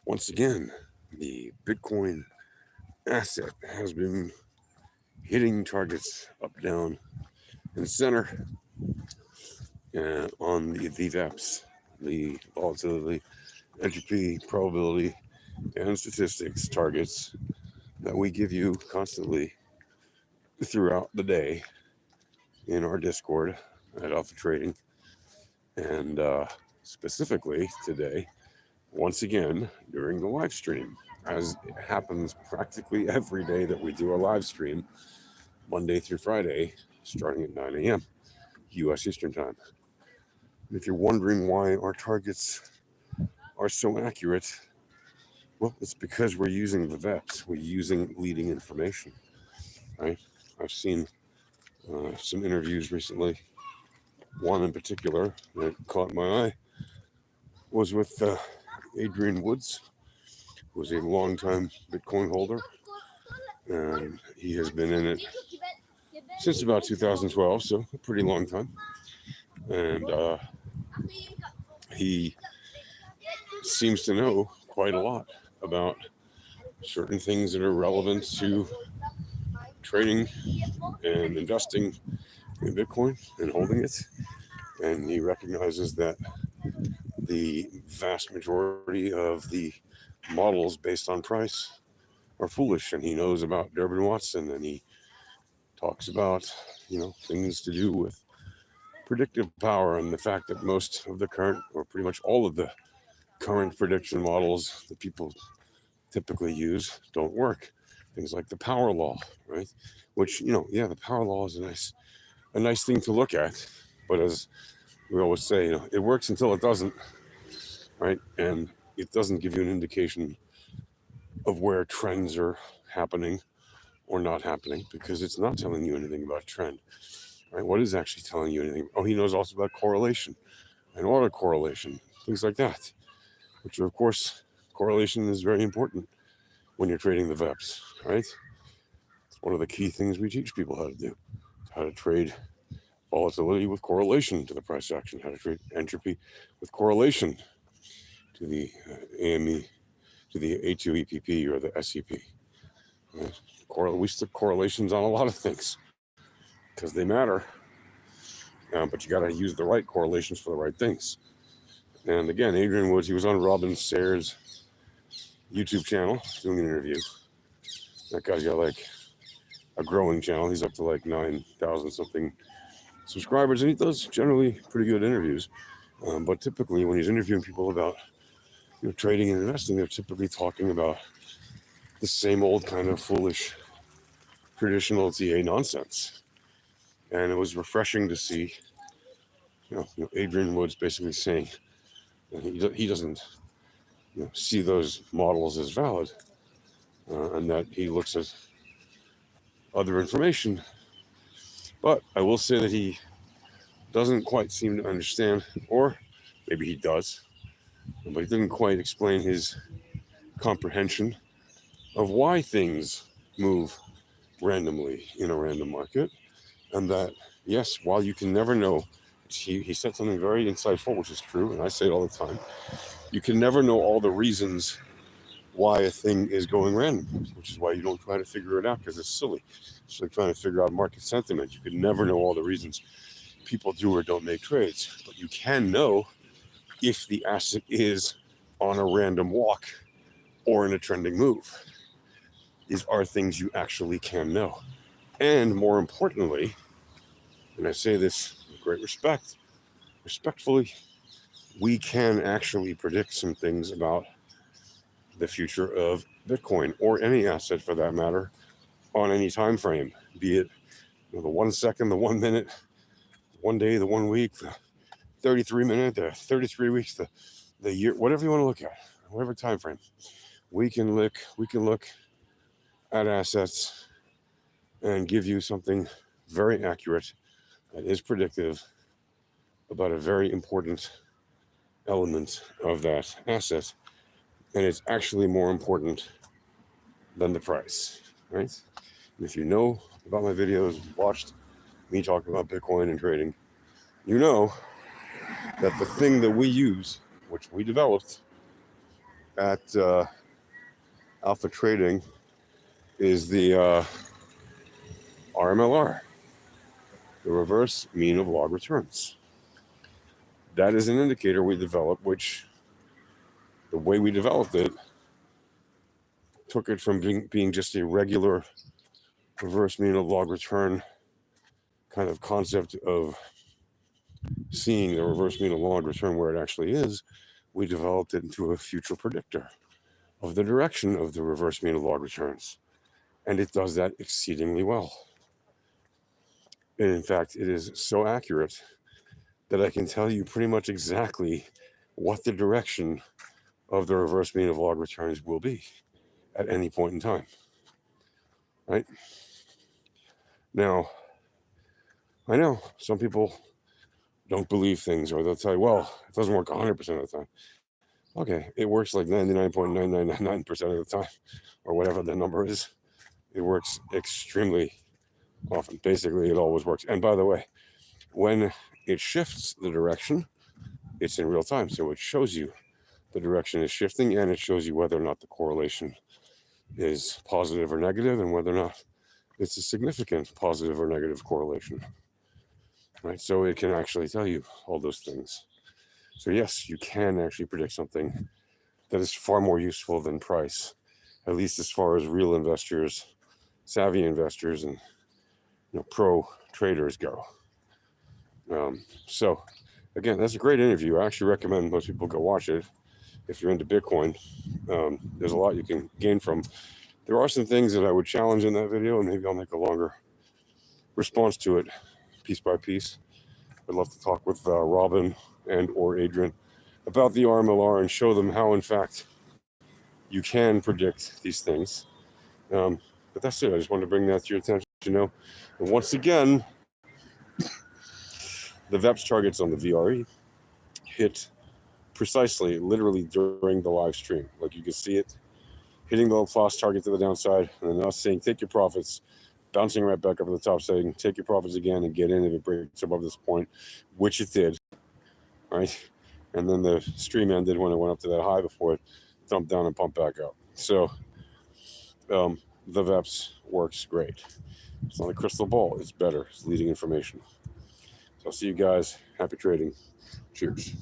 Once again, the Bitcoin asset has been hitting targets up, down, and center on the VEPS, the volatility, entropy, probability, and statistics targets that we give you constantly throughout the day in our Discord at Alpha Trading. And specifically today, once again, during the live stream, as it happens practically every day that we do a live stream, Monday through Friday, starting at 9 a.m. U.S. Eastern Time. And if you're wondering why our targets are so accurate, well, it's because we're using the VEPS. We're using leading information, right? I've seen some interviews recently. One in particular that caught my eye was with Adrian Woods, who was a longtime Bitcoin holder, and he has been in it since about 2012, so a pretty long time. And he seems to know quite a lot about certain things that are relevant to trading and investing in Bitcoin and holding it. And he recognizes that the vast majority of the models based on price are foolish. And he knows about Durbin Watson, and he talks about, things to do with predictive power and the fact that most of the current, or pretty much all of the current prediction models that people typically use don't work. Things like the power law, right? Which, the power law is a nice thing to look at, but as we always say, it works until it doesn't, right? And it doesn't give you an indication of where trends are happening or not happening, because it's not telling you anything about trend, right? What is actually telling you anything? Oh, he knows also about correlation and autocorrelation, things like that, which are, of course, correlation is very important when you're trading the VEPS, right? It's one of the key things we teach people how to do, how to trade volatility with correlation to the price action, how to trade entropy with correlation to the AME, to the A2EPP or the SEP. Right? We stick correlations on a lot of things because they matter, but you got to use the right correlations for the right things. And again, Adrian Woods, he was on Robin Sayers' YouTube channel doing an interview. That guy's got like a growing channel. He's up to like 9,000 something subscribers, and he does generally pretty good interviews. But typically, when he's interviewing people about trading and investing, they're typically talking about the same old kind of foolish traditional TA nonsense. And it was refreshing to see, Adrian Woods basically saying he doesn't see those models as valid, and that he looks at other information. But I will say that he doesn't quite seem to understand, or maybe he does, but he didn't quite explain his comprehension of why things move randomly in a random market. And that, yes, while you can never know, he said something very insightful, which is true, and I say it all the time, you can never know all the reasons why a thing is going random, which is why you don't try to figure it out, because it's silly. It's like trying to figure out market sentiment. You can never know all the reasons people do or don't make trades, but you can know if the asset is on a random walk or in a trending move. These are things you actually can know. And more importantly, and I say this with great respectfully, we can actually predict some things about the future of Bitcoin, or any asset for that matter, on any time frame, be it the 1 second, the 1 minute, the 1 day, the 1 week, the 33 minute, the 33 weeks, the year, whatever you want to look at, whatever time frame. We can look at assets and give you something very accurate that is predictive about a very important element of that asset, and it's actually more important than the price, right? And if you know about my videos, watched me talk about Bitcoin and trading, you know that the thing that we use, which we developed, at Alpha Trading is the RMLR, the reverse mean of log returns. That is an indicator we developed, which the way we developed it took it from being just a regular reverse mean of log return kind of concept of seeing the reverse mean of log return where it actually is. We developed it into a future predictor of the direction of the reverse mean of log returns. And it does that exceedingly well. And in fact, it is so accurate that I can tell you pretty much exactly what the direction of the reverse mean of log returns will be at any point in time. Right? Now, I know some people don't believe things, or they'll tell you, well, it doesn't work 100% of the time. Okay, it works like 99.9999% of the time, or whatever the number is. It works extremely often. Basically, it always works. And by the way, when it shifts the direction, it's in real time. So it shows you the direction is shifting, and it shows you whether or not the correlation is positive or negative, and whether or not it's a significant positive or negative correlation. Right? So it can actually tell you all those things. So yes, you can actually predict something that is far more useful than price, at least as far as real investors, savvy investors, and pro traders go. So again, that's a great interview. I actually recommend most people go watch it if you're into Bitcoin. There's a lot you can gain from. There are some things that I would challenge in that video, and maybe I'll make a longer response to it piece by piece. I'd love to talk with Robin and or Adrian about the RMLR and show them how, in fact, you can predict these things. But that's it. I just wanted to bring that to your attention. And once again, the VEPS targets on the VRE hit precisely, literally during the live stream. Like you can see it hitting the Laplace target to the downside, and then us saying, take your profits, bouncing right back up to the top, saying, take your profits again and get in if it breaks above this point, which it did, right? And then the stream ended when it went up to that high before it dumped down and pumped back up. So the VEPS works great. It's not a crystal ball. It's better. It's leading information. So I'll see you guys. Happy trading. Cheers.